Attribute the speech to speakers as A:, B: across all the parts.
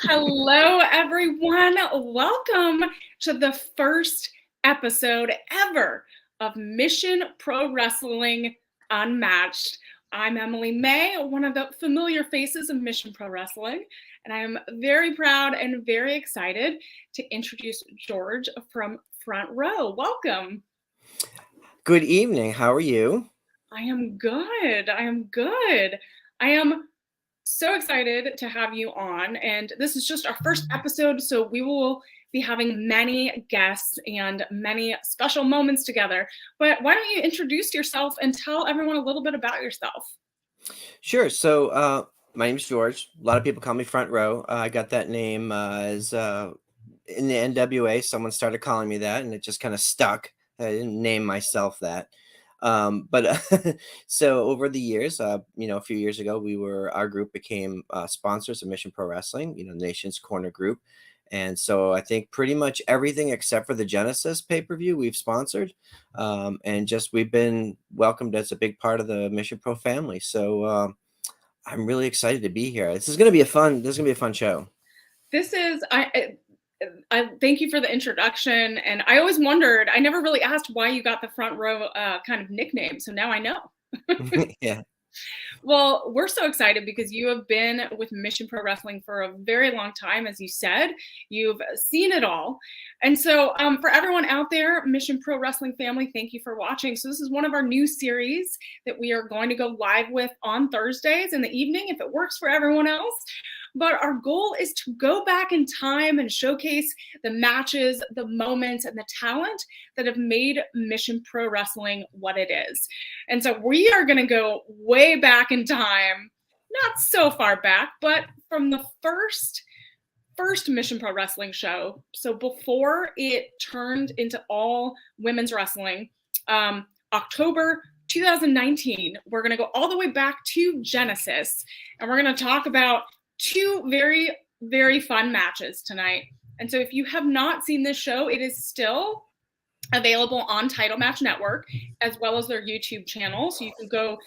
A: Hello, everyone. Welcome to the first episode ever of Mission Pro Wrestling Unmatched. I'm Emily May, one of the familiar faces of Mission Pro Wrestling, and I am very proud and very excited to introduce George from Front Row. Welcome.
B: Good evening. How are you?
A: I am good. I am so excited to have you on. And this is just our first episode, so we will be having many guests and many special moments together. But why don't you introduce yourself and tell everyone a little bit about yourself?
B: Sure. My name's George. A lot of people call me Front Row. I got that name as in the NWA. Someone started calling me that, and it just kind of stuck. I didn't name myself that. But so over the years, a few years ago, our group became sponsors of Mission Pro Wrestling, Nation's Corner Group. And so I think pretty much everything except for the Genesis pay-per-view we've sponsored. And just we've been welcomed as a big part of the Mission Pro family. So I'm really excited to be here. This is going to be a fun show.
A: This is I thank you for the introduction, and I always wondered. I never really asked why you got the Front Row kind of nickname, so now I know.
B: Yeah.
A: Well, we're so excited because you have been with Mission Pro Wrestling for a very long time, as you said. You've seen it all. And so, for everyone out there, Mission Pro Wrestling family, thank you for watching. So, this is one of our new series that we are going to go live with on Thursdays in the evening, if it works for everyone else. But our goal is to go back in time and showcase the matches, the moments, and the talent that have made Mission Pro Wrestling what it is. And so we are going to go way back in time, not so far back, but from the first Mission Pro Wrestling show. So before it turned into all women's wrestling, October 2019, we're going to go all the way back to Genesis, and we're going to talk about two very, very fun matches tonight. And so if you have not seen this show, it is still available on Title Match Network, as well as their YouTube channel. So you can go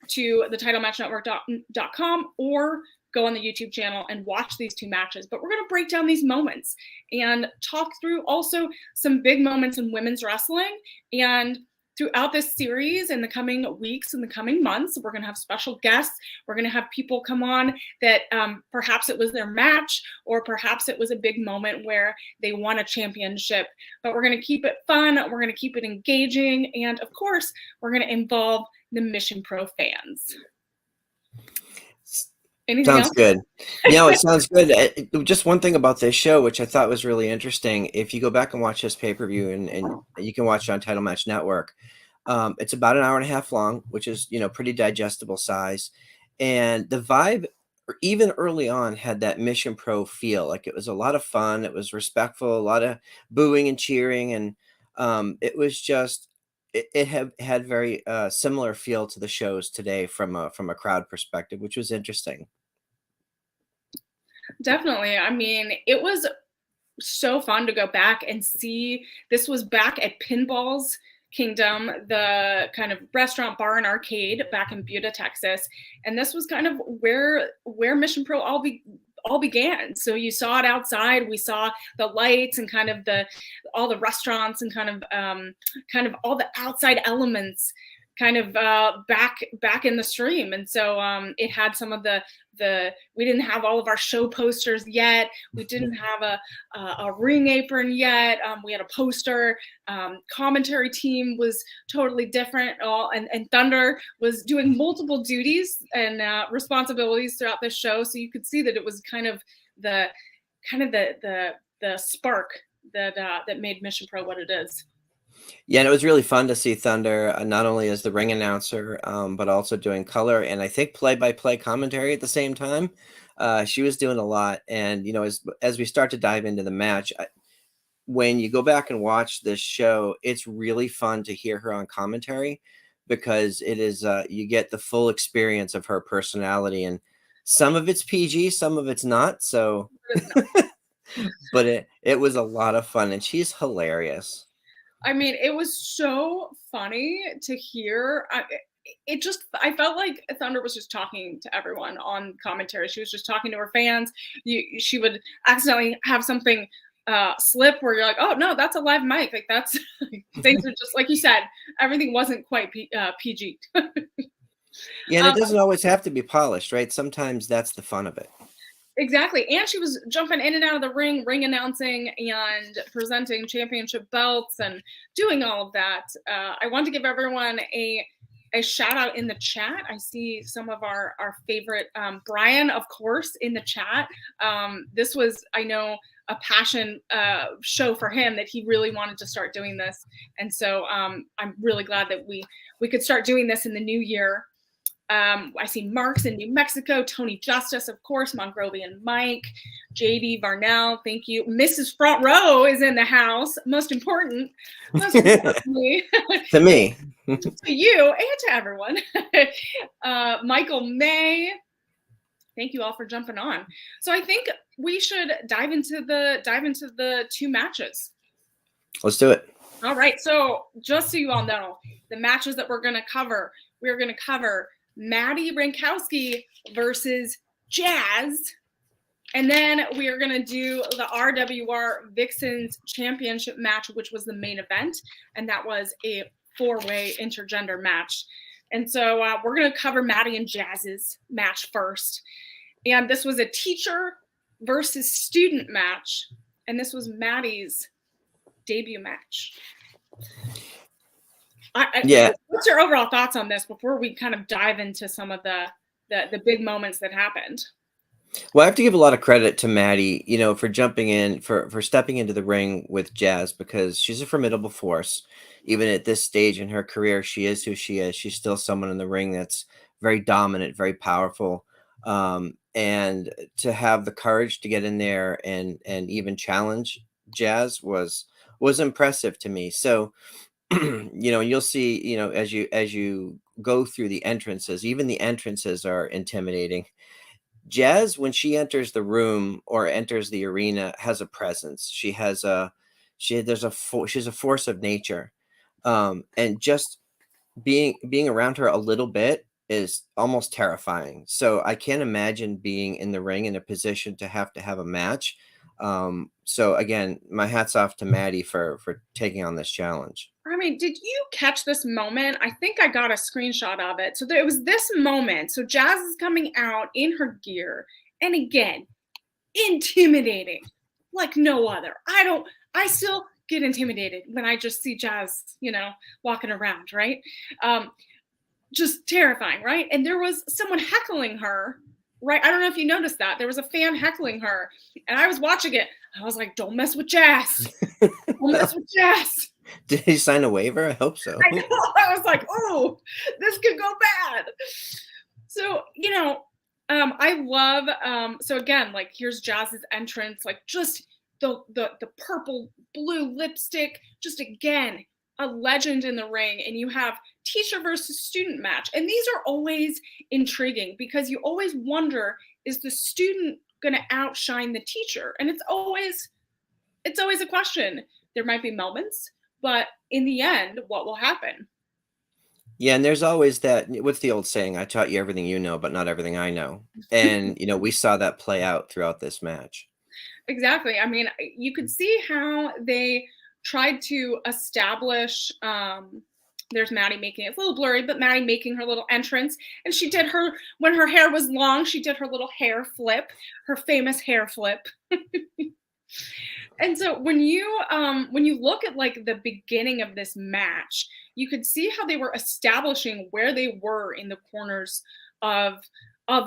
A: to the titlematchnetwork.com or go on the YouTube channel and watch these two matches. But we're going to break down these moments and talk through also some big moments in women's wrestling. And throughout this series in the coming weeks and the coming months, we're going to have special guests. We're going to have people come on that perhaps it was their match, or perhaps it was a big moment where they won a championship. But we're going to keep it fun. We're going to keep it engaging. And of course, we're going to involve the Mission Pro fans. Anything
B: Sounds
A: else?
B: good. It sounds good. Just one thing about this show, which I thought was really interesting. If you go back and watch this pay-per-view, and you can watch it on Title Match Network, it's about an hour and a half long, which is, pretty digestible size. And the vibe, even early on, had that Mission Pro feel. Like it was a lot of fun. It was respectful, a lot of booing and cheering. And it was just, it had very similar feel to the shows today from a crowd perspective, which was interesting.
A: Definitely. I mean, it was so fun to go back and see. This was back at Pinball's Kingdom, the kind of restaurant, bar, and arcade back in Buda, Texas. And this was kind of where Mission Pro all began. So you saw it outside. We saw the lights and kind of all the restaurants and kind of all the outside elements kind of back in the stream. And so it had some of the we didn't have all of our show posters yet. We didn't have a ring apron yet. We had a poster. Commentary team was totally different. And Thunder was doing multiple duties and responsibilities throughout the show. So you could see that it was kind of the spark that made Mission Pro what it is.
B: Yeah, and it was really fun to see Thunder not only as the ring announcer, but also doing color and I think play-by-play commentary at the same time. She was doing a lot, and as we start to dive into the match, when you go back and watch this show, it's really fun to hear her on commentary because it is you get the full experience of her personality, and some of it's PG, some of it's not. So, but it was a lot of fun, and she's hilarious.
A: I mean, it was so funny to hear. it just, I felt like Thunder was just talking to everyone on commentary. She was just talking to her fans. She would accidentally have something slip where you're like, oh no, that's a live mic. Like that's things are just like you said, everything wasn't quite PG.
B: Yeah, and it doesn't always have to be polished, right? Sometimes that's the fun of it.
A: Exactly. And she was jumping in and out of the ring announcing and presenting championship belts and doing all of that. I want to give everyone a shout out in the chat. I see some of our favorite, Brian, of course, in the chat. This was, I know, a passion show for him, that he really wanted to start doing this. And so I'm really glad that we could start doing this in the new year. I see Mark's in New Mexico, Tony Justice, of course, Mongrovian Mike, JD Varnell, thank you. Mrs. Front Row is in the house. Most importantly,
B: to me,
A: to you and to everyone. Michael May, thank you all for jumping on. So I think we should dive into the two matches.
B: Let's do it.
A: All right. So just so you all know, the matches that we're going to cover Maddie Rankowski versus Jazz. And then we are going to do the RWR Vixens Championship match, which was the main event. And that was a 4-way intergender match. And so we're going to cover Maddie and Jazz's match first. And this was a teacher versus student match. And this was Maddie's debut match.
B: Yeah.
A: What's your overall thoughts on this before we kind of dive into some of the big moments that happened?
B: Well, I have to give a lot of credit to Maddie, for jumping in, for stepping into the ring with Jazz, because she's a formidable force. Even at this stage in her career, she is who she is. She's still someone in the ring that's very dominant, very powerful. And to have the courage to get in there and even challenge Jazz was impressive to me. So, you'll see, as you go through the entrances, even the entrances are intimidating. Jazz, when she enters the room or enters the arena, has a presence. She's a force of nature. And just being around her a little bit is almost terrifying. So I can't imagine being in the ring in a position to have a match. So again, my hat's off to Maddie for taking on this challenge.
A: I mean, did you catch this moment? I think I got a screenshot of it. So it was this moment. So Jazz is coming out in her gear, and again, intimidating like no other. I still get intimidated when I just see Jazz, walking around, right? Just terrifying, right? And there was someone heckling her, right? I don't know if you noticed that. There was a fan heckling her, and I was watching it. I was like, don't mess with Jazz. Don't mess with Jazz.
B: Did he sign a waiver? I hope so.
A: I know. I was like, oh, this could go bad. So, I love, so again, like here's Jazz's entrance, like just the purple blue lipstick, just again, a legend in the ring. And you have teacher versus student match. And these are always intriguing because you always wonder, is the student going to outshine the teacher? And it's always a question. There might be moments, but in the end, what will happen?
B: Yeah, and there's always that, what's the old saying? I taught you everything you know, but not everything I know. And, we saw that play out throughout this match.
A: Exactly. I mean, you could see how they tried to establish, there's Maddie making, it's a little blurry, but Maddie making her little entrance. And she did when her hair was long, she did her little hair flip, her famous hair flip. And so when you look at like the beginning of this match, you could see how they were establishing where they were in the corners of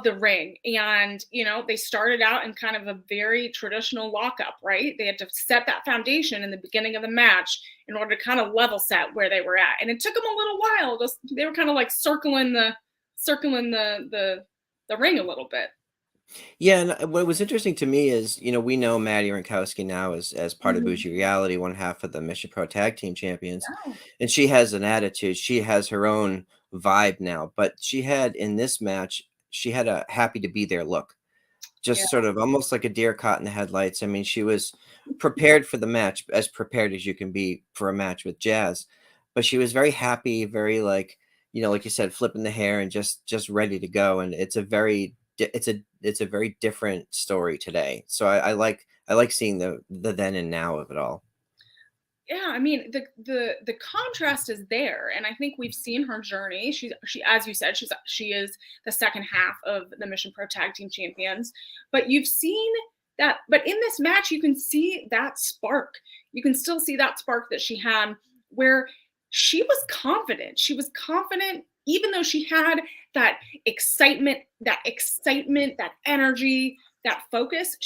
A: the ring. And, they started out in kind of a very traditional lockup, right? They had to set that foundation in the beginning of the match in order to kind of level set where they were at. And it took them a little while. They were kind of like circling the ring a little bit.
B: Yeah, and what was interesting to me is, we know Maddie Rankowski now as part of Bougie Reality, one half of the Mission Pro Tag Team Champions, and she has an attitude. She has her own vibe now, but she had in this match, she had a happy to be there look, just sort of almost like a deer caught in the headlights. I mean, she was prepared for the match, as prepared as you can be for a match with Jazz, but she was very happy, very like, like you said, flipping the hair and just ready to go. And it's a very different story today. So I like seeing the then and now of it all.
A: Yeah, I mean, the contrast is there, and I think we've seen her journey. She, as you said, she is the second half of the Mission Pro Tag Team Champions, but you've seen that. But in this match, you can see that spark. You can still see that spark that she had, where she was confident. She was confident, even though she had that excitement, that energy, that focus.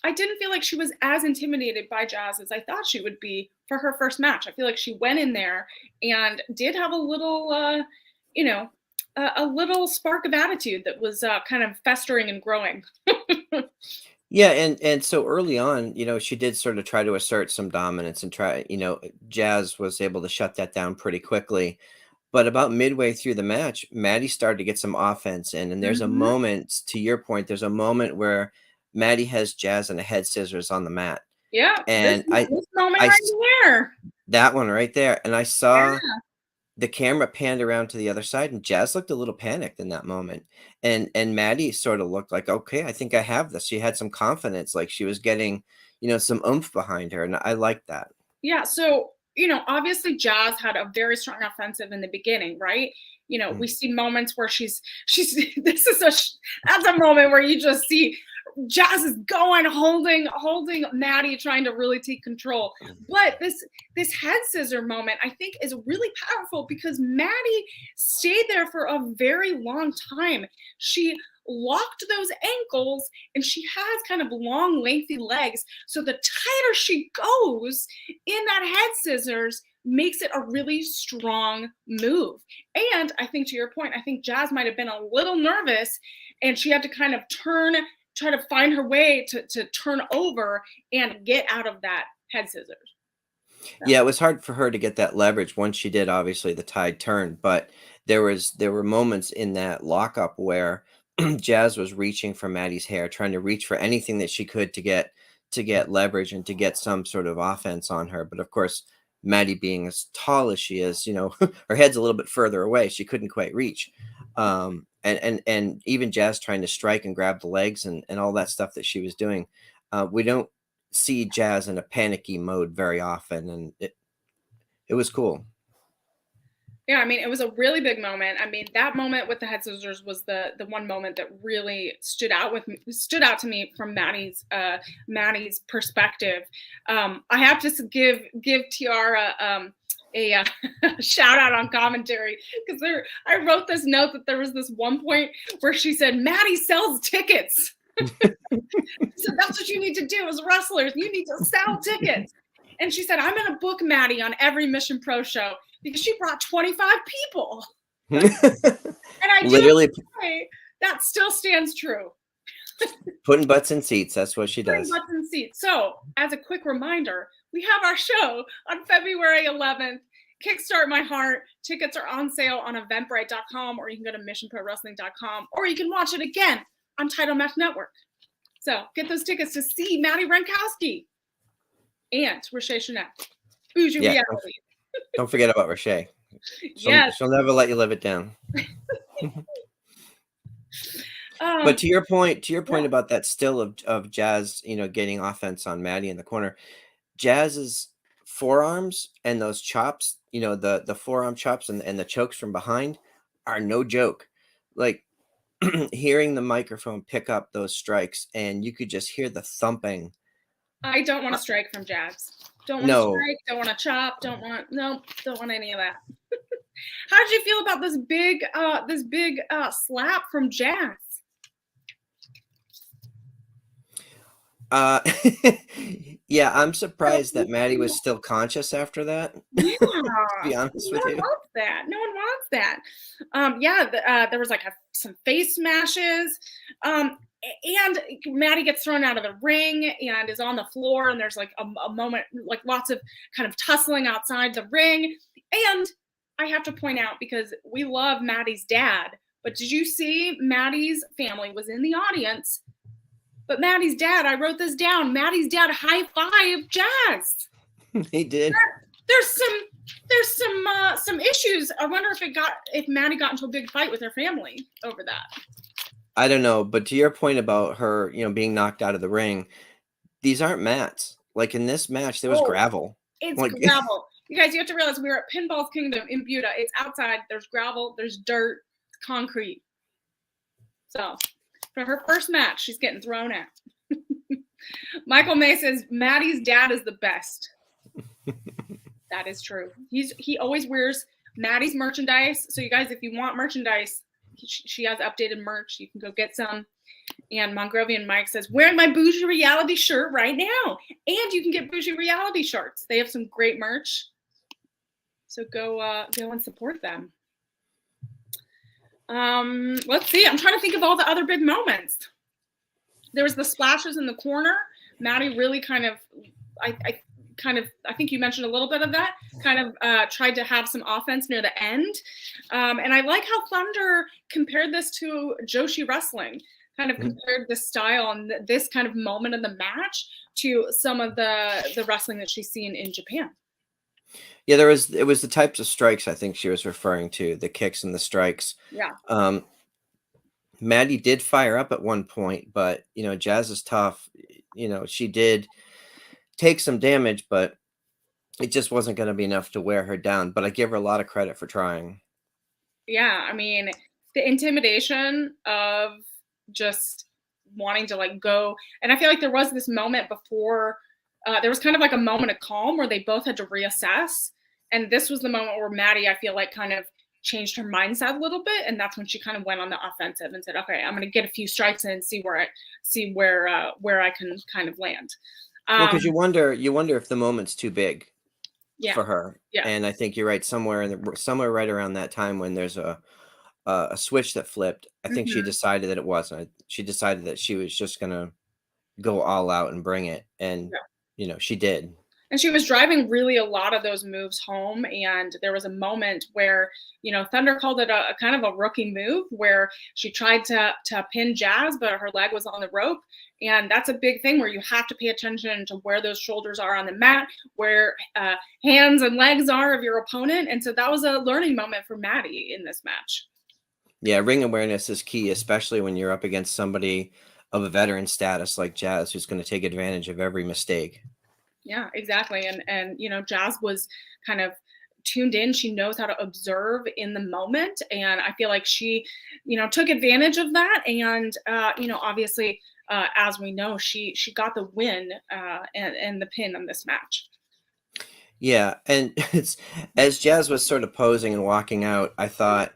A: I didn't feel like she was as intimidated by Jazz as I thought she would be for her first match. I feel like she went in there and did have a little, a little spark of attitude that was kind of festering and growing.
B: Yeah, and so early on, she did sort of try to assert some dominance and try, Jazz was able to shut that down pretty quickly. But about midway through the match, Maddie started to get some offense in, and there's a
A: Mhm.
B: moment, to your point, there's a moment where Maddie has Jazz in a head scissors on the mat,
A: Yeah, this
B: and
A: this moment
B: I
A: right
B: s-
A: here.
B: that one right there, and I saw
A: Yeah.
B: the camera panned around to the other side, and Jazz looked a little panicked in that moment, and Maddie sort of looked like, okay, I think I have this. She had some confidence, like she was getting, some oomph behind her, and I like that.
A: Yeah, so, obviously Jazz had a very strong offensive in the beginning, right? We see moments where she's this is that's a moment where you just see Jazz is going, holding Maddie, trying to really take control. But this head scissor moment, I think, is really powerful because Maddie stayed there for a very long time. She locked those ankles, and she has kind of long, lengthy legs. So the tighter she goes in that head scissors makes it a really strong move. And I think, to your point, I think Jazz might have been a little nervous, and she had to kind of try to find her way to turn over and get out of that head scissors. So,
B: Yeah, it was hard for her to get that leverage. Once she did, obviously the tide turned, but there were moments in that lockup where Jazz was reaching for Maddie's hair, trying to reach for anything that she could to get leverage and to get some sort of offense on her. But of course, Maddie being as tall as she is, her head's a little bit further away. She couldn't quite reach. And even Jazz trying to strike and grab the legs and all that stuff that she was doing. We don't see Jazz in a panicky mode very often, and it was cool.
A: yeah, I mean, it was a really big moment. I mean, that moment with the head scissors was the one moment that really stood out to me from Maddie's perspective. I have to give Tiara a shout out on commentary because I wrote this note that there was this one point where she said Maddie sells tickets. So that's what you need to do as wrestlers. You need to sell tickets. And she said, I'm going to book Maddie on every Mission Pro show because she brought 25 people. And I do
B: Literally
A: say that still stands true.
B: putting butts in seats. That's what she
A: Putting
B: does.
A: butts in seats. So, as a quick reminder, we have our show on February 11th. Kickstart My Heart. Tickets are on sale on eventbrite.com, or you can go to missionprowrestling.com, or you can watch it again on Title Match Network. So get those tickets to see Maddie Brankowski and Rashay Chanel. Bougie
B: Yeah,
A: Reality.
B: don't forget about Rashay. She'll
A: Yes.
B: she'll never let you live it down. But
A: Um,
B: to your
A: yeah.
B: point about that still of Jazz, getting offense on Maddie in the corner, Jazz's forearms and those chops, the forearm chops and the chokes from behind are no joke. Like hearing the microphone pick up those strikes and you could just hear the thumping.
A: I don't want
B: Uh,
A: to strike from Jags. Don't want to
B: no,
A: strike. Don't want to chop. Don't want any of that. How did you feel about this big slap from Jazz?
B: uh, yeah, I'm
A: So,
B: surprised that Maddie was still conscious after that.
A: yeah,
B: To be honest
A: no
B: with
A: one
B: you.
A: wants that. No one wants that. Yeah, there was like some face smashes. And Maddie gets thrown out of the ring and is on the floor, and there's like a moment, like lots of kind of tussling outside the ring. And I have to point out, because we love Maddie's dad, but did you see Maddie's family was in the audience? But Maddie's dad, I wrote this down. Maddie's dad high five Jazz.
B: He did.
A: there's some issues. I wonder if Maddie got into a big fight with her family over that.
B: I don't know, but to your point about her, being knocked out of the ring, these aren't mats. Like in this match, there was gravel.
A: It's
B: like
A: gravel. You guys, you have to realize we were at Pinball's Kingdom in Buda. It's outside. There's gravel. There's dirt. Concrete. So for her first match, she's getting thrown out. Michael May says Maddie's dad is the best. That is true. He always wears Maddie's merchandise. So you guys, if you want merchandise, she has updated merch. You can go get some. And Mongrovian Mike says, wearing my Bougie Reality shirt right now. And you can get Bougie Reality shirts. They have some great merch. So go and support them. Let's see. I'm trying to think of all the other big moments. There was the splashes in the corner. Maddie really kind of, I think you mentioned a little bit of that, kind of tried to have some offense near the end. And I like how Thunder compared this to Joshi wrestling, kind of compared the style and this kind of moment of the match to some of the wrestling that she's seen in Japan.
B: Yeah, it was the types of strikes I think she was referring to, the kicks and the strikes.
A: Yeah.
B: Maddie did fire up at one point, but Jazz is tough. She did take some damage, but it just wasn't going to be enough to wear her down. But I give her a lot of credit for trying.
A: Yeah, I mean, the intimidation of just wanting to go, and I feel like there was this moment before. There was kind of like a moment of calm where they both had to reassess, and this was the moment where Maddie, I feel like, kind of changed her mindset a little bit, and that's when she kind of went on the offensive and said, "Okay, I'm going to get a few strikes in and see where I can kind of land."
B: Well, because you wonder if the moment's too big for her.
A: Yeah.
B: And I think you're right. Somewhere right around that time when there's a switch that flipped, I think she decided that it wasn't. She decided that she was just going to go all out and bring it, and she did.
A: And she was driving really a lot of those moves home. And there was a moment where, Thunder called it a kind of a rookie move where she tried to pin Jazz, but her leg was on the rope. And that's a big thing where you have to pay attention to where those shoulders are on the mat, where hands and legs are of your opponent. And so that was a learning moment for Maddie in this match.
B: Yeah, ring awareness is key, especially when you're up against somebody of a veteran status like Jazz, who's going to take advantage of every mistake.
A: Yeah, exactly. And Jazz was kind of tuned in. She knows how to observe in the moment. And I feel like she, took advantage of that. And, obviously, as we know, she got the win and the pin on this match.
B: Yeah. And as Jazz was sort of posing and walking out, I thought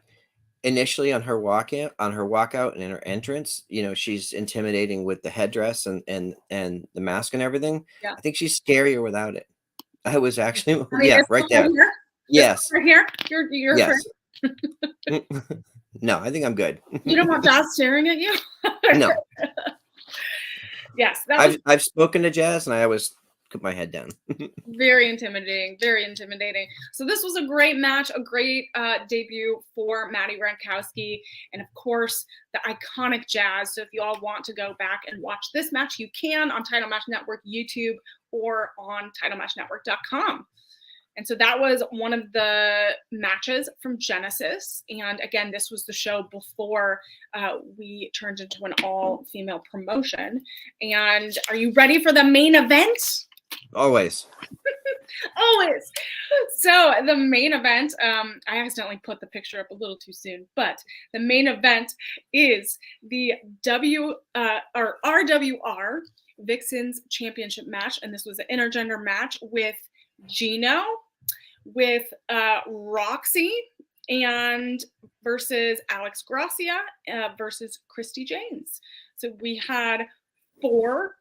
B: initially on her walkout and in her entrance, she's intimidating with the headdress and the mask and everything.
A: Yeah.
B: I think she's scarier without it. I was actually right there.
A: Here?
B: Yes.
A: Right here. You're
B: yes. No, I think I'm good.
A: You don't want Jazz staring at you?
B: No.
A: Yes.
B: I've spoken to Jazz and I always put my head down.
A: Very intimidating. Very intimidating. So this was a great match, a great debut for Maddie Rankowski. And of course, the iconic Jazz. So if you all want to go back and watch this match, you can on Title Match Network YouTube or on TitleMatchNetwork.com. And so that was one of the matches from Genesis. And again, this was the show before we turned into an all-female promotion. And are you ready for the main event?
B: Always.
A: Always. So the main event, I accidentally put the picture up a little too soon, but the main event is the RWR Vixens Championship match. And this was an intergender match with Gino, with Roxy, and versus Alex Gracia versus Christy James. So we had four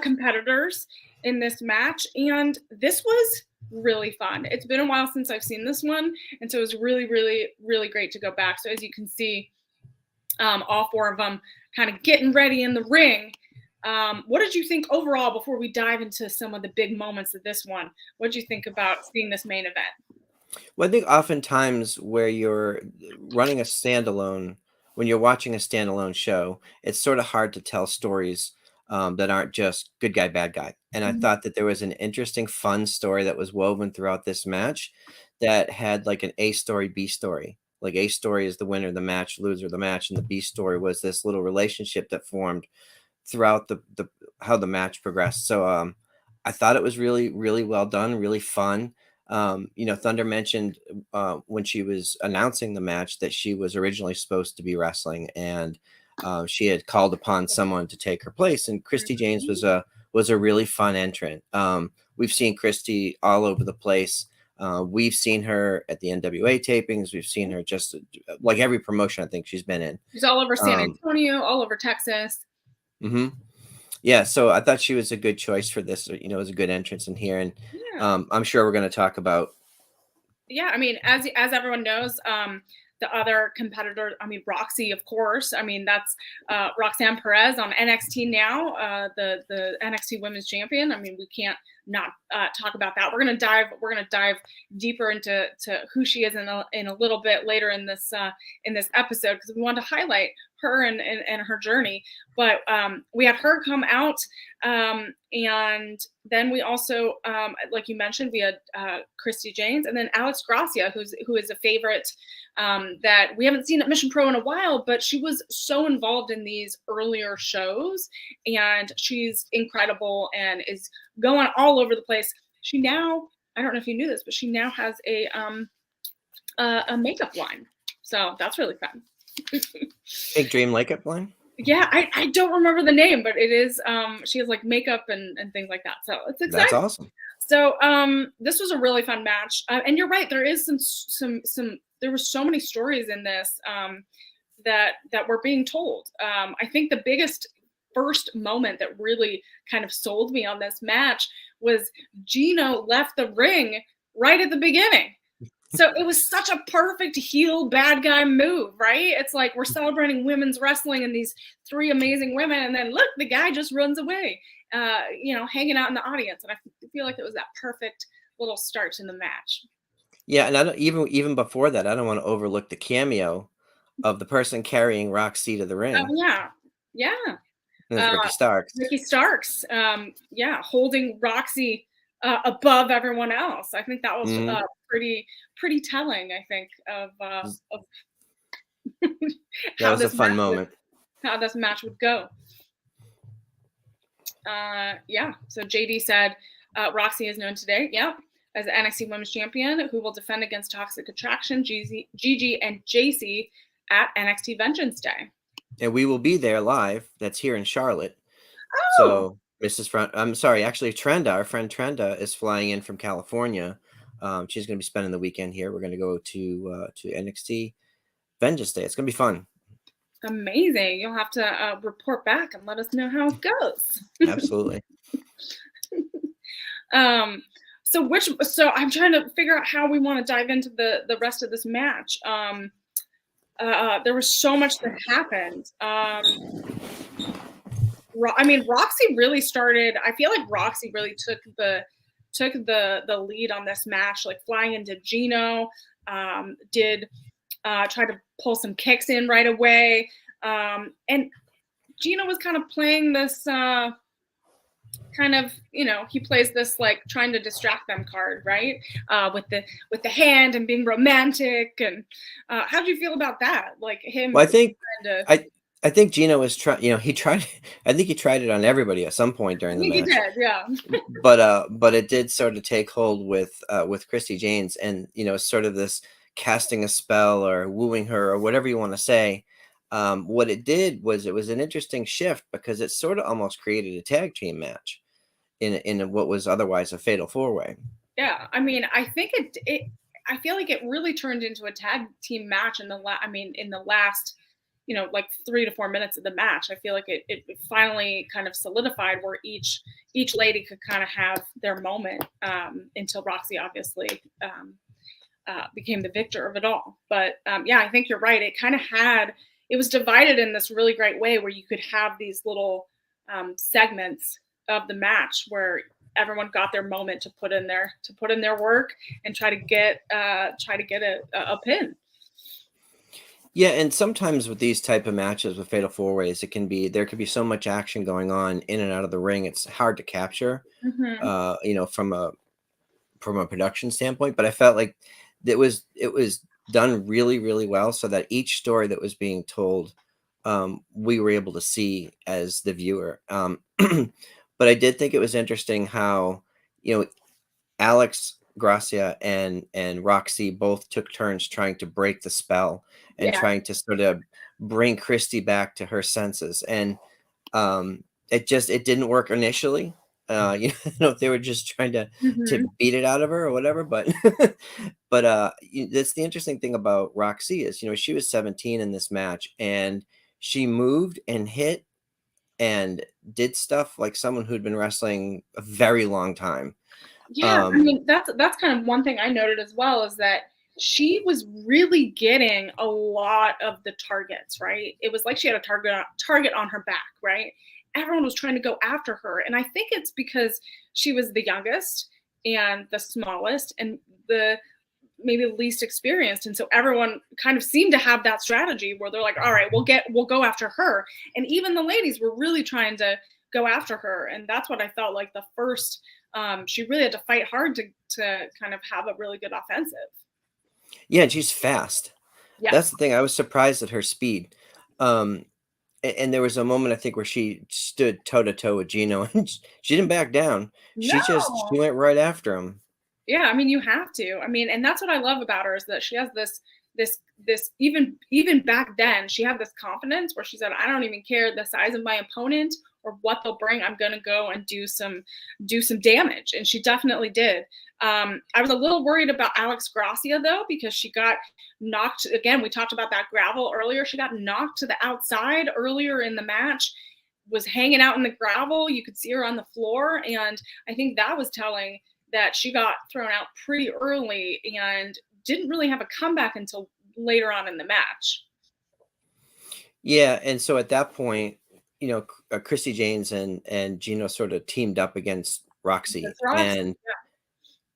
A: competitors in this match, and this was really fun. It's been a while since I've seen this one, and so it was really, really, really great to go back. So as you can see, all four of them kind of getting ready in the ring. What did you think overall before we dive into some of the big moments of this one? What did you think about seeing this main event?
B: Well, I think oftentimes where you're running a standalone, when you're watching a standalone show, it's sort of hard to tell stories that aren't just good guy, bad guy. And I thought that there was an interesting, fun story that was woven throughout this match that had like an A story, B story. Like A story is the winner of the match, loser of the match, and the B story was this little relationship that formed throughout the how the match progressed. So I thought it was really, really well done, really fun. Thunder mentioned when she was announcing the match that she was originally supposed to be wrestling, and she had called upon someone to take her place. And Christy James was a really fun entrant. We've seen Christy all over the place. We've seen her at the NWA tapings. We've seen her just like every promotion I think she's been in.
A: She's all over San Antonio, all over Texas.
B: Mm-hmm. Yeah, so I thought she was a good choice for this. It was a good entrance in here, and I'm sure we're going to talk about.
A: Yeah, I mean, as everyone knows, the other competitor, I mean, Roxy, of course. I mean, that's Roxanne Perez on NXT now, the NXT Women's Champion. I mean, we can't not talk about that. We're gonna dive deeper into who she is in a little bit later in this episode, because we want to highlight her and her journey. But we had her come out, and then we also, like you mentioned, we had Christy James, and then Alex Gracia, who is a favorite that we haven't seen at Mission Pro in a while, but she was so involved in these earlier shows, and she's incredible and is going all over the place. She now, I don't know if you knew this, but she now has a makeup line, so that's really fun.
B: Big Dream makeup line?
A: Yeah, I don't remember the name, but it is she has like makeup and things like that. So it's exciting.
B: That's awesome.
A: So this was a really fun match. And you're right, there is some there were so many stories in this that were being told. I think the biggest first moment that really kind of sold me on this match was Gino left the ring right at the beginning. So it was such a perfect heel bad guy move, right? It's like we're celebrating women's wrestling and these three amazing women, and then look, the guy just runs away, hanging out in the audience. And I feel like it was that perfect little start to the match.
B: Yeah, and I don't even before that, I don't want to overlook the cameo of the person carrying Roxy to the ring.
A: Oh yeah.
B: It was Ricky Starks.
A: Ricky Starks, holding Roxy above everyone else. I think that was pretty telling. I think of
B: that was a fun moment.
A: How this match would go. So JD said Roxy is known today, as the NXT Women's Champion, who will defend against Toxic Attraction, Gigi, and JC at NXT Vengeance Day.
B: And we will be there live. That's here in Charlotte.
A: Oh.
B: So Trenda, our friend Trenda, is flying in from California. She's going to be spending the weekend here. We're going to go to NXT Vengeance Day. It's going to be fun.
A: Amazing. You'll have to report back and let us know how it goes.
B: Absolutely.
A: So I'm trying to figure out how we want to dive into the rest of this match. There was so much that happened. Roxy really started. I feel like Roxy really took the lead on this match, like flying into Gino. Did try to pull some kicks in right away, and Gino was kind of playing this. He plays this like trying to distract them card, right? With the hand and being romantic. And how do you feel about that? Like him?
B: Well, I think Gino was trying. He tried. I think he tried it on everybody at some point during the match.
A: He did, yeah.
B: But it did sort of take hold with Christy James, and sort of this casting a spell or wooing her or whatever you want to say. What it did was it was an interesting shift because it sort of almost created a tag team match in what was otherwise a fatal four-way.
A: Yeah, I mean, I think I feel like it really turned into a tag team match in the last, like 3 to 4 minutes of the match. I feel like it finally kind of solidified where each lady could kind of have their moment until Roxy obviously became the victor of it all. But I think you're right. It was divided in this really great way where you could have these little segments of the match where everyone got their moment to put in their work and try to get a pin.
B: Yeah, and sometimes with these type of matches with fatal four ways, there could be so much action going on in and out of the ring. It's hard to capture,
A: Hmm.
B: from a production standpoint. But I felt like it was done really, really well, so that each story that was being told, we were able to see as the viewer. But I did think it was interesting how, you know, Alex Gracia and Roxy both took turns trying to break the spell and
A: Yeah.
B: trying to sort of bring Christy back to her senses. And it didn't work initially. You know, they were just trying to
A: Hmm.
B: beat it out of her or whatever. But that's the interesting thing about Roxy is, she was 17 in this match, and she moved and hit and did stuff like someone who'd been wrestling a very long time.
A: Yeah, I
B: Um,
A: mean, that's kind of one thing I noted as well, is that she was really getting a lot of the targets, right? It was like she had a target on her back, right? Everyone was trying to go after her, and I think it's because she was the youngest and the smallest and the maybe least experienced, and so everyone kind of seemed to have that strategy where they're like, all right, we'll go after her. And even the ladies were really trying to go after her, and that's what I felt like the first, she really had to fight hard to kind of have a really good offensive.
B: yeah, and she's fast. That's
A: Yes.
B: the thing. I was surprised at her speed. Um, and there was a moment, I think, where she stood toe to toe with Gino, and she didn't back down. She
A: No.
B: went right after him.
A: Yeah, I mean, you have to. I mean, and that's what I love about her, is that she has this even back then, she had this confidence where she said, I don't even care the size of my opponent or what they'll bring. I'm gonna go and do some damage. And she definitely did. I was a little worried about Alex Gracia though, because she got knocked again. We talked about that gravel earlier. She got knocked to the outside earlier in the match, was hanging out in the gravel. You could see her on the floor. And I think that was telling, that she got thrown out pretty early and didn't really have a comeback until later on in the match.
B: Yeah, and so at that point, Christy James and Gino sort of teamed up against Roxy,
A: That's Roxy.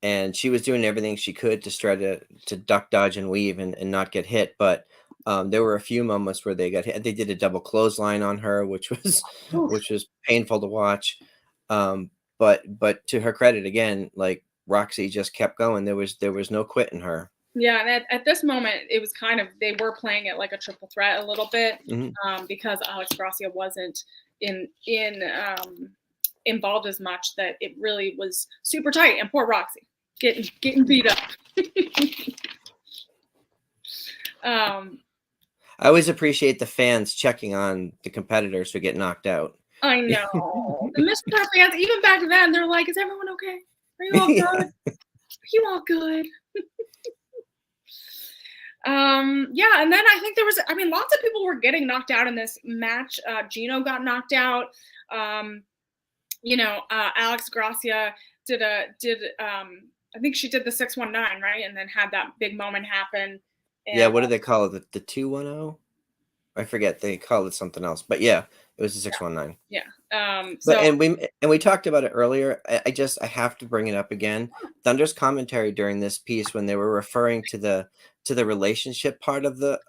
B: and she was doing everything she could to try to duck, dodge, and weave and not get hit. But there were a few moments where they got hit. They did a double clothesline on her, which was
A: Yeah. Oof.
B: which was painful to watch. But to her credit, again, like Roxy just kept going. There was no quitting her.
A: Yeah, and at this moment, it was kind of, they were playing it like a triple threat a little bit,
B: Mhm.
A: because Alex Gracia wasn't in involved as much, that it really was super tight. And poor Roxy getting beat up. um,
B: I always appreciate the fans checking on the competitors who get knocked out.
A: I know the Miss Pro fans, even back then, they're like, "Is everyone okay? Are you all good?
B: Yeah.
A: Are you all good?" Yeah, and then I think there was, I mean, lots of people were getting knocked out in this match. Gino got knocked out. Um, Alex Gracia I think she did the 619, right? And then had that big moment happen.
B: Yeah,
A: And
B: what do they call it? The 210? I forget. They call it something else. But yeah, it was the 619.
A: yeah.
B: But
A: So
B: and we talked about it earlier. I have to bring it up again. Thunder's commentary during this piece, when they were referring to the relationship part of the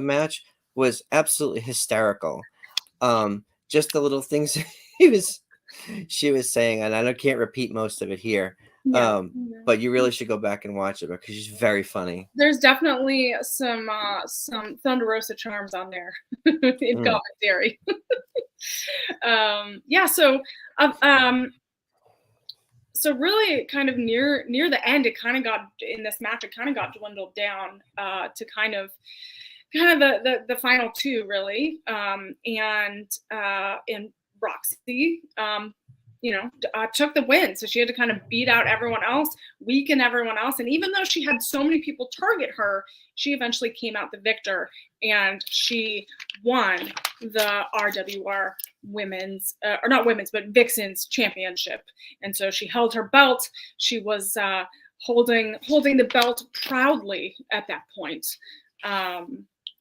B: match, was absolutely hysterical. Just the little things he was she was saying, and I can't repeat most of it here.
A: yeah.
B: But you really should go back and watch it because she's very funny.
A: There's definitely some Thunder Rosa charms on there in
B: Mm.
A: commentary. Yeah, um, um, so really kind of near the end, it kind of got, in this match, it kind of got dwindled down to kind of the final two, really. And Roxy, took the win. So she had to kind of beat out everyone else, weaken everyone else. And even though she had so many people target her, she eventually came out the victor, and she won the RWR women's, or not women's, but Vixen's championship. And so she held her belt. She was holding the belt proudly at that point.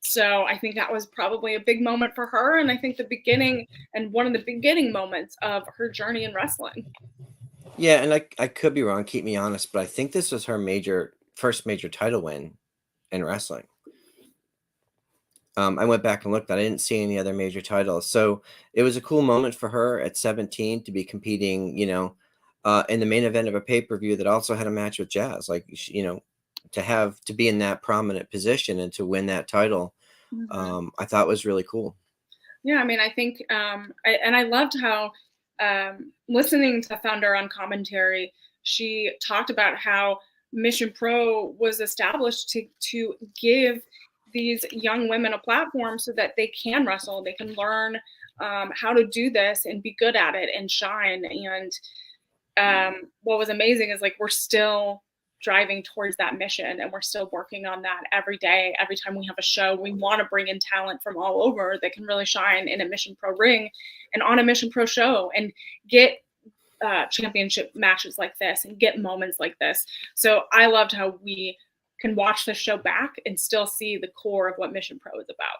A: So I think that was probably a big moment for her, and I think the beginning, and one of the beginning moments of her journey in wrestling.
B: Yeah, and I could be wrong. Keep me honest, but I think this was her first major title win in wrestling. I went back and looked. I didn't see any other major titles, so it was a cool moment for her at 17 to be competing, in the main event of a pay-per-view that also had a match with Jazz. Like, to be in that prominent position and to win that title, I thought was really cool.
A: Yeah, I mean, I think, I loved how, listening to Thunder on commentary, she talked about how Mission Pro was established to give these young women a platform so that they can wrestle, they can learn how to do this and be good at it and shine. And what was amazing is like we're still driving towards that mission and we're still working on that every day. Every time we have a show, we want to bring in talent from all over that can really shine in a Mission Pro ring and on a Mission Pro show and get championship matches like this and get moments like this. So I loved how we can watch the show back and still see the core of what Mission Pro is about.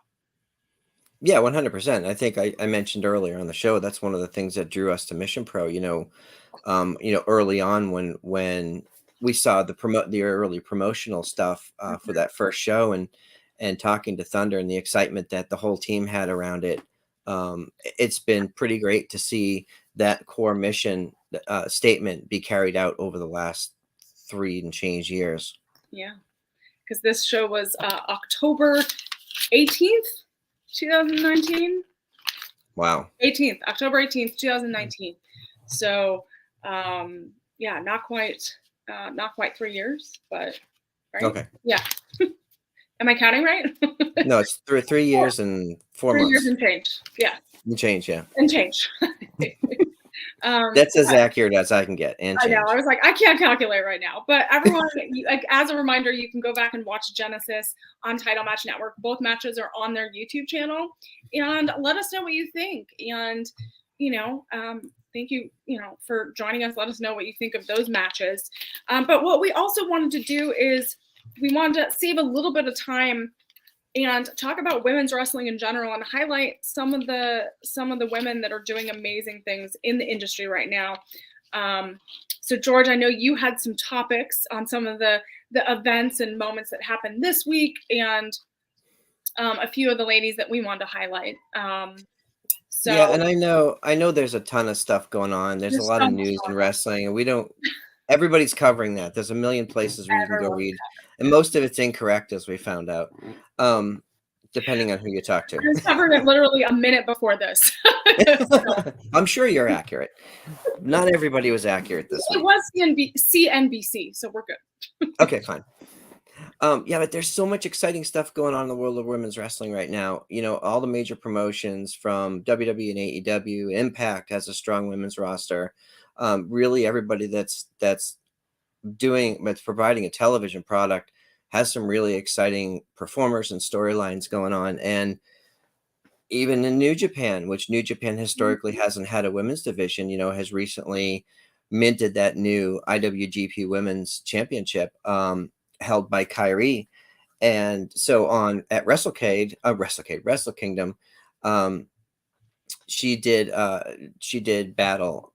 B: Yeah, 100%. I think I mentioned earlier on the show, that's one of the things that drew us to Mission Pro, early on when we saw the early promotional stuff for that first show, and talking to Thunder and the excitement that the whole team had around it. It's been pretty great to see that core mission statement be carried out over the last 3 and change years.
A: Yeah, because this show was October 18th, 2019.
B: Wow.
A: 18th, October 18th, 2019. So, yeah, not quite 3 years, but right.
B: Okay.
A: Yeah. Am I counting right?
B: No, it's 3 years and 4
A: 3 years
B: months.
A: and change. Yeah.
B: And change, yeah.
A: And change.
B: That's as accurate as I can get. And
A: I know.
B: change.
A: I was like, I can't calculate right now. But everyone, like as a reminder, you can go back and watch Genesis on Title Match Network. Both matches are on their YouTube channel, and let us know what you think. And thank you, for joining us. Let us know what you think of those matches. But what we also wanted to do is we wanted to save a little bit of time and talk about women's wrestling in general and highlight some of the women that are doing amazing things in the industry right now. So George, I know you had some topics on some of the events and moments that happened this week, and a few of the ladies that we wanted to highlight. So
B: yeah, and I know there's a ton of stuff going on. There's a lot
A: so
B: of
A: much
B: news
A: going
B: and
A: on.
B: wrestling, and everybody's covering that. There's a million places where you can go read, and most of it's incorrect, as we found out, depending on who you talk to.
A: I was covering it literally a minute before this.
B: I'm sure you're accurate. Not everybody was accurate this week.
A: It was CNBC, so we're good.
B: Okay, fine. Yeah, but there's so much exciting stuff going on in the world of women's wrestling right now. All the major promotions from WWE and AEW, Impact has a strong women's roster. Really, everybody that's providing a television product has some really exciting performers and storylines going on. And even in New Japan, which New Japan historically hasn't had a women's division, has recently minted that new IWGP Women's Championship, held by Kyrie. And so at Wrestle Kingdom, she did battle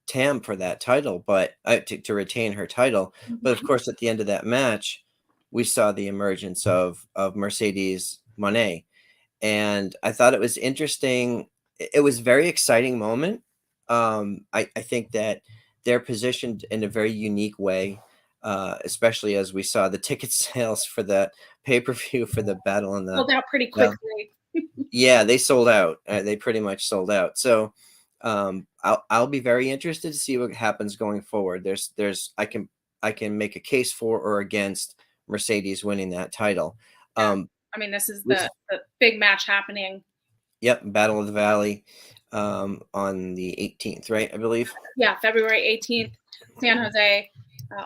B: Tam for that title, but to retain her title. But of course, at the end of that match, we saw the emergence of Mercedes Moné. And I thought it was interesting. It was a very exciting moment. I think that they're positioned in a very unique way, especially as we saw the ticket sales for the pay-per-view for the battle in the
A: Sold out pretty quickly.
B: yeah, they sold out. They pretty much sold out. So I'll be very interested to see what happens going forward. I can make a case for or against Mercedes winning that title.
A: Yeah. I mean, this is the big match happening.
B: Yep, Battle of the Valley on the 18th, right? I believe.
A: Yeah, February 18th, San Jose,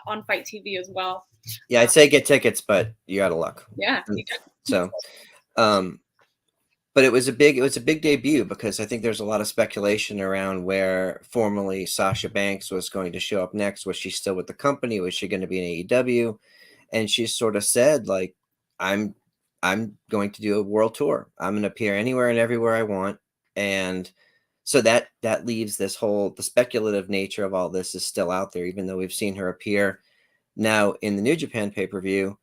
A: on Fight TV as well.
B: Yeah, I'd say get tickets, but you got to luck.
A: Yeah.
B: So, but it was a big debut because I think there's a lot of speculation around where formerly Sasha Banks was going to show up next. Was she still with the company? Was she going to be in AEW? And she sort of said, like, I'm going to do a world tour. I'm going to appear anywhere and everywhere I want. And so that leaves the speculative nature of all this is still out there, even though we've seen her appear now in the New Japan pay-per-view.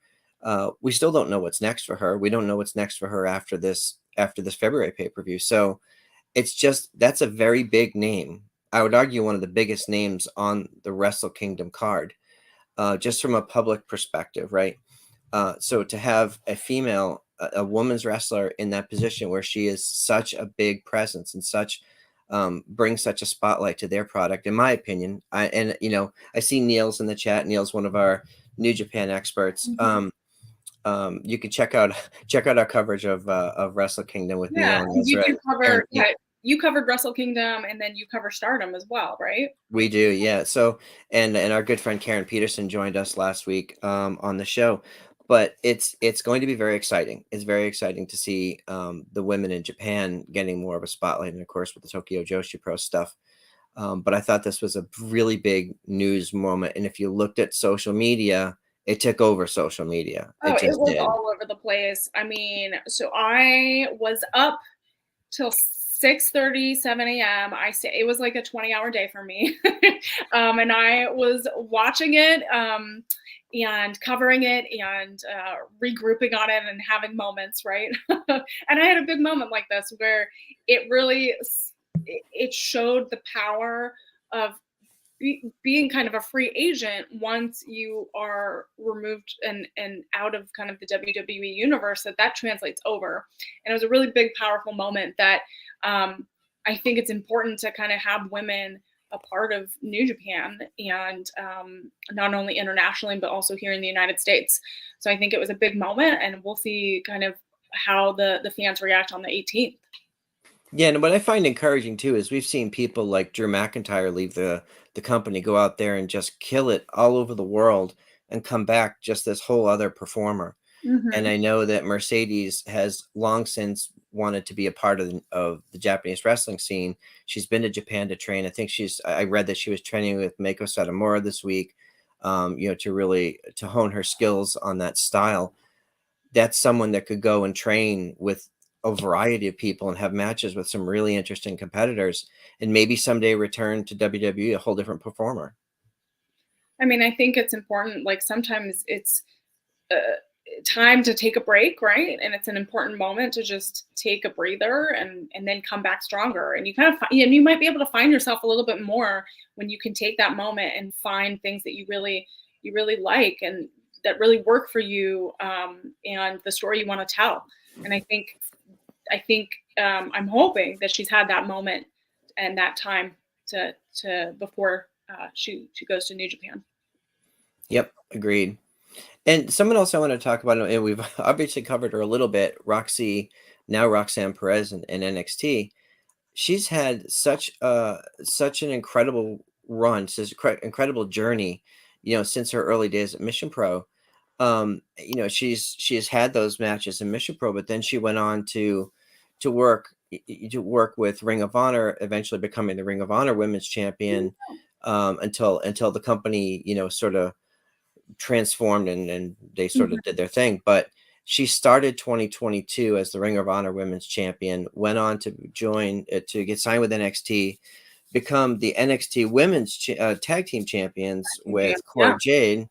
B: We still don't know what's next for her. We don't know what's next for her after this February pay-per-view. So it's just that's a very big name. I would argue one of the biggest names on the Wrestle Kingdom card, just from a public perspective, right? So to have a female, a woman's wrestler in that position where she is such a big presence and such brings such a spotlight to their product, in my opinion. I see Neil's in the chat. Neil's one of our New Japan experts.
A: Mhm.
B: You can check out our coverage of Wrestle Kingdom with
A: Yeah,
B: Neil and
A: and you
B: Ezra,
A: do
B: and
A: cover, yeah, you covered Wrestle Kingdom, and then you cover Stardom as well, right?
B: we do, yeah. So, and our good friend Karen Peterson joined us last week on the show, but it's going to be very exciting. It's very exciting to see the women in Japan getting more of a spotlight, and of course with the Tokyo Joshi Pro stuff. But I thought this was a really big news moment, and if you looked at social media, it took over social media.
A: Oh,
B: It
A: it
B: just
A: was
B: did.
A: all over the place. I mean, so I was up till 6:30, 7 a.m. I say it was like a 20-hour day for me. And I was watching it and covering it and regrouping on it and having moments, right? And I had a big moment like this where it really it showed the power of being kind of a free agent once you are removed and out of kind of the WWE universe, that translates over. And it was a really big, powerful moment that I think it's important to kind of have women a part of New Japan and not only internationally, but also here in the United States. So I think it was a big moment, and we'll see kind of how the fans react on the 18th.
B: Yeah, and what I find encouraging too is we've seen people like Drew McIntyre leave the company, go out there and just kill it all over the world, and come back just this whole other performer. And
A: Hmm.
B: I know that Mercedes has long since wanted to be a part of the Japanese wrestling scene. She's been to Japan to train. I think I read that she was training with Meiko Satomura this week, to really to hone her skills on that style. That's someone that could go and train with a variety of people and have matches with some really interesting competitors, and maybe someday return to WWE a whole different performer.
A: I mean, I think it's important. Like sometimes it's uh, time to take a break, right? And it's an important moment to just take a breather and then come back stronger. And you kind of and you might be able to find yourself a little bit more when you can take that moment and find things that you really like and that really work for you, and the story you want to tell. And I think I'm hoping that she's had that moment and that time to before she goes to New Japan.
B: Yep, agreed. And someone else I want to talk about, and we've obviously covered her a little bit, now Roxanne Perez in NXT. She's had such an incredible run, such incredible journey, since her early days at Mission Pro. She has had those matches in Mission Pro, but then she went on to work with Ring of Honor, eventually becoming the Ring of Honor Women's Champion, until the company, sort of transformed and they sort of
A: Mhm.
B: did their thing. But she started 2022 as the Ring of Honor Women's Champion, went on to to get signed with NXT, become the NXT Women's Tag Team Champions with
A: Yeah.
B: Cora Jade,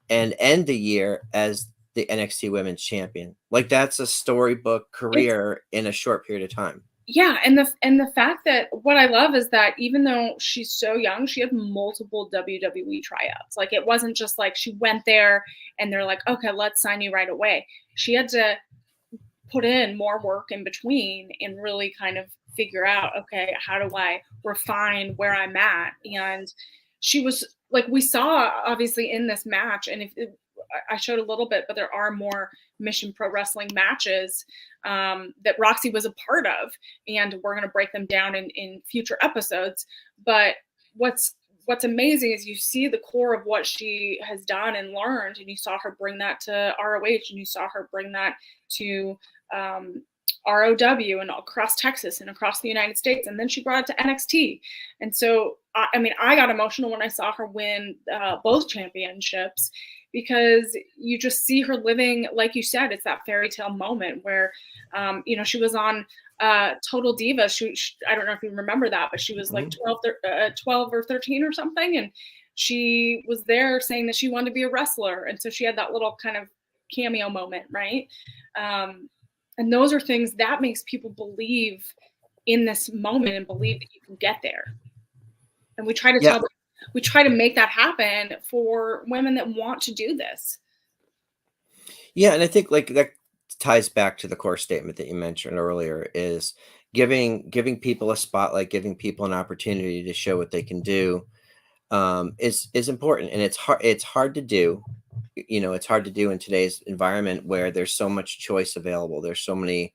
B: and end the year as the NXT Women's Champion. Like that's a storybook
A: It's
B: career in a short period of time.
A: Yeah, and the fact that what I love is that even though she's so young, she had multiple WWE tryouts. Like it wasn't just like she went there and they're like, "Okay, let's sign you right away." She had to put in more work in between and really kind of figure out, okay, how do I refine where I'm at? And she was like, we saw obviously in this match, and I showed a little bit, but there are more Mission Pro Wrestling matches that Roxy was a part of, and we're going to break them down in future episodes. But what's amazing is you see the core of what she has done and learned, and you saw her bring that to ROH, and you saw her bring that to um, ROW and across Texas and across the United States. And then she brought it to NXT. And so, I mean, I got emotional when I saw her win both championships because you just see her living, like you said, it's that fairy tale moment where, she was on Total Diva. I don't know if you remember that, but she was like
B: Mhm.
A: 12 or 13 or something. And she was there saying that she wanted to be a wrestler. And so she had that little kind of cameo moment, right? And those are things that makes people believe in this moment and believe that you can get there. And we try to
B: Yeah.
A: tell them, we try to make that happen for women that want to do this.
B: Yeah, and I think like that ties back to the core statement that you mentioned earlier is giving people a spotlight, giving people an opportunity to show what they can do is important, and it's hard to do. It's hard to do in today's environment where there's so much choice available. There's so many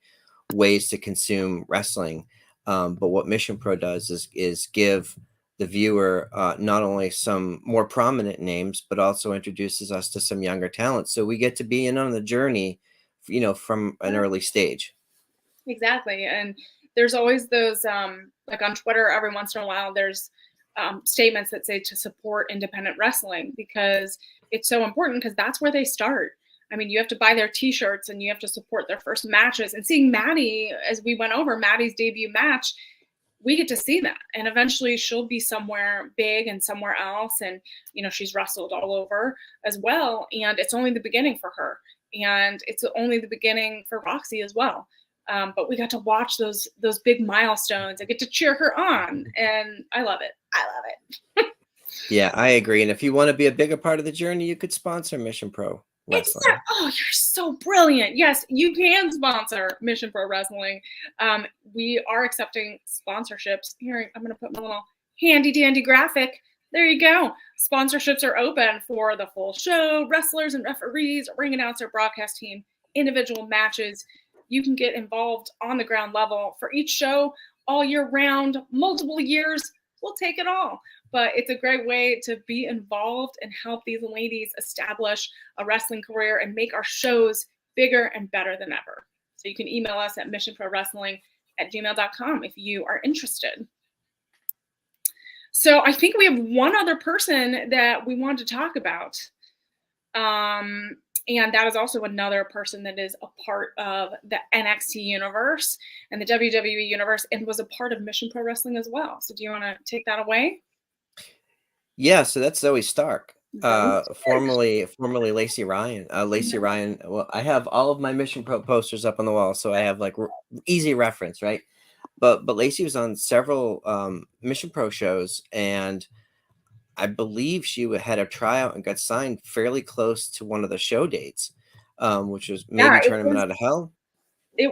B: ways to consume wrestling. But what Mission Pro does is give the viewer not only some more prominent names, but also introduces us to some younger talent. So we get to be in on the journey, from an early stage.
A: Exactly. And there's always those, like on Twitter, every once in a while, there's statements that say to support independent wrestling because it's so important because that's where they start. I mean, you have to buy their t-shirts and you have to support their first matches. And seeing Maddie, as we went over Maddie's debut match, we get to see that. And eventually she'll be somewhere big and somewhere else. And, she's wrestled all over as well. And it's only the beginning for her. And it's only the beginning for Roxy as well. But we got to watch those big milestones. I get to cheer her on, and I love it. I love it.
B: Yeah, I agree. And if you want to be a bigger part of the journey, you could sponsor Mission Pro Wrestling.
A: Oh, you're so brilliant. Yes, you can sponsor Mission Pro Wrestling. We are accepting sponsorships. Here, I'm going to put my little handy dandy graphic. There you go. Sponsorships are open for the full show, wrestlers and referees, ring announcer, broadcast team, individual matches. You can get involved on the ground level for each show all year round, multiple years. We'll take it all. But it's a great way to be involved and help these ladies establish a wrestling career and make our shows bigger and better than ever. So you can email us at missionprowrestling@gmail.com if you are interested. So I think we have one other person that we want to talk about. And that is also another person that is a part of the NXT universe and the WWE universe and was a part of Mission Pro Wrestling as well. So do you want to take that away?
B: Yeah, so that's Zoe Stark,
A: Zoe?
B: formerly Lacey Ryan. Lacey Ryan. Well, I have all of my Mission Pro posters up on the wall, so I have like easy reference, right? But Lacey was on several Mission Pro shows, and I believe she had a tryout and got signed fairly close to one of the show dates, which was maybe
A: Yeah,
B: Tournament Out of Hell.
A: I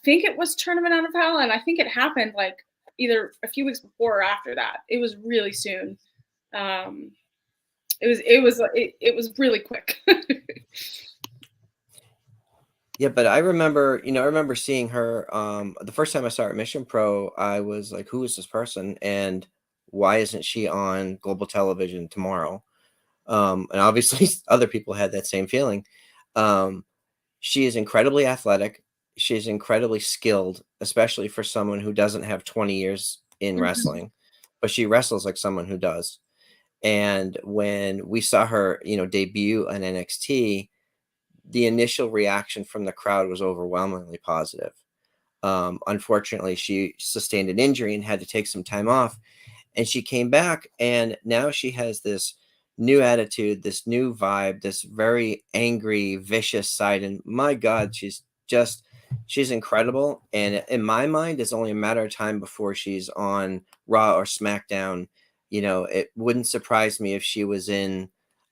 A: think it was Tournament Out of Hell, and I think it happened like either a few weeks before or after that. It was really soon. It was really quick.
B: Yeah, but I remember seeing her the first time I saw her at Mission Pro, I was like, who is this person and why isn't she on global television tomorrow? And obviously other people had that same feeling. She is incredibly athletic. She's incredibly skilled, especially for someone who doesn't have 20 years in wrestling, but she wrestles like someone who does. And when we saw her, debut on NXT, the initial reaction from the crowd was overwhelmingly positive. Unfortunately, she sustained an injury and had to take some time off. And she came back, and now she has this new attitude, this new vibe, this very angry, vicious side. And my God, she's incredible. And in my mind, it's only a matter of time before she's on Raw or SmackDown. It wouldn't surprise me if she was in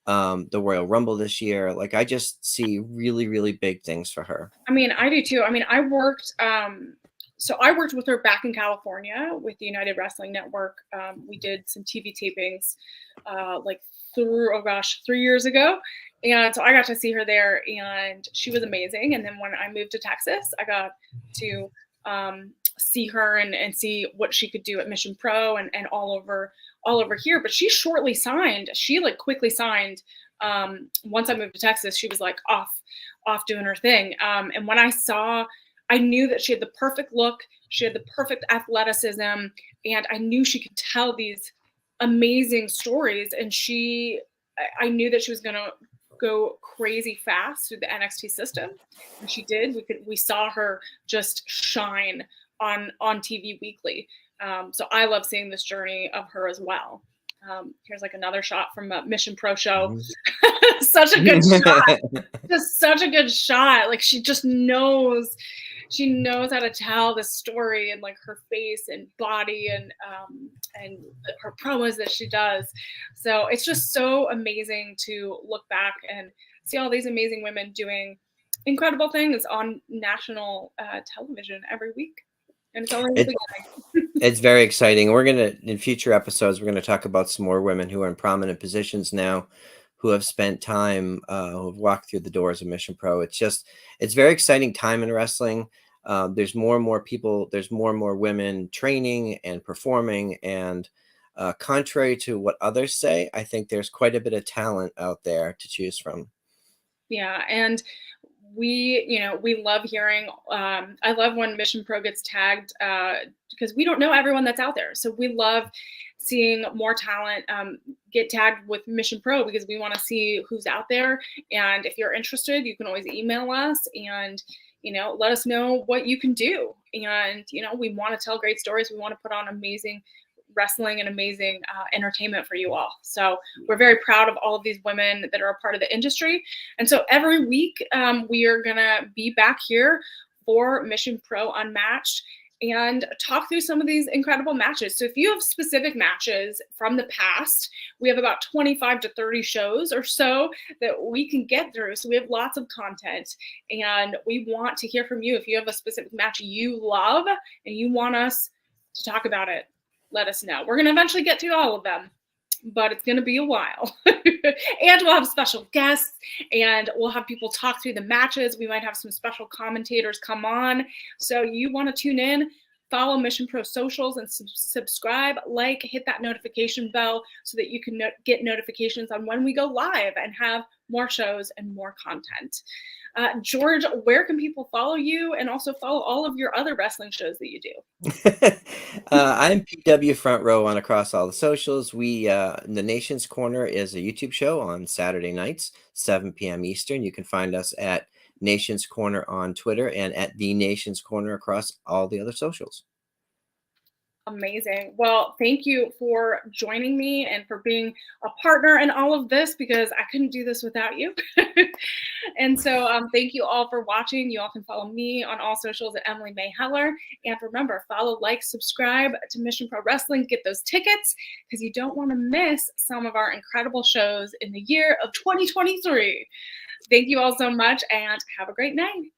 B: the Royal Rumble this year. Like, I just see really, really big things for her.
A: I mean, I do too. I mean, I worked with her back in California with the United Wrestling Network. We did some TV tapings like 3 years ago. And so I got to see her there and she was amazing. And then when I moved to Texas, I got to see her and see what she could do at Mission Pro and all over here. But she shortly signed. She like quickly signed. Once I moved to Texas, she was like off doing her thing. And when I knew that she had the perfect look, she had the perfect athleticism, and I knew she could tell these amazing stories. And I knew that she was going to go crazy fast through the NXT system. And she did. We saw her just shine on TV weekly. So I love seeing this journey of her as well. Here's like another shot from a Mission Pro show.
B: Mhm.
A: Such a good shot. Just such a good shot. Like she knows how to tell the story, and like her face and body and her promos that she does. So it's just so amazing to look back and see all these amazing women doing incredible things on national television every week. And it's only the
B: It,
A: beginning.
B: it's very exciting. We're going to, in future episodes, we're going to talk about some more women who are in prominent positions now, who have spent time, who have walked through the doors of Mission Pro. It's very exciting time in wrestling. There's more and more people, there's more and more women training and performing. And contrary to what others say, I think there's quite a bit of talent out there to choose from.
A: Yeah, and we love hearing. I love when Mission Pro gets tagged because we don't know everyone that's out there. So we love seeing more talent get tagged with Mission Pro because we want to see who's out there. And if you're interested, you can always email us and let us know what you can do. And we want to tell great stories. We want to put on amazing wrestling and amazing entertainment for you all. So we're very proud of all of these women that are a part of the industry. And so every week we are going to be back here for Mission Pro Unmatched and talk through some of these incredible matches. So if you have specific matches from the past, we have about 25 to 30 shows or so that we can get through. So we have lots of content and we want to hear from you. If you have a specific match you love and you want us to talk about it, let us know. We're going to eventually get through all of them, but it's going to be a while. And we'll have special guests and we'll have people talk through the matches. We might have some special commentators come on. So you want to tune in, follow Mission Pro socials and subscribe, hit that notification bell so that you can get notifications on when we go live and have more shows and more content. George, where can people follow you and also follow all of your other wrestling shows that you do?
B: I'm PW Front Row on across all the socials. The Nation's Corner is a YouTube show on Saturday nights, 7 p.m. Eastern. You can find us at Nation's Corner on Twitter and at The Nation's Corner across all the other socials.
A: Amazing. Well, thank you for joining me and for being a partner in all of this because I couldn't do this without you. And so thank you all for watching. You all can follow me on all socials at Emily May Heller. And remember, follow, subscribe to Mission Pro Wrestling. Get those tickets because you don't want to miss some of our incredible shows in the year of 2023. Thank you all so much and have a great night.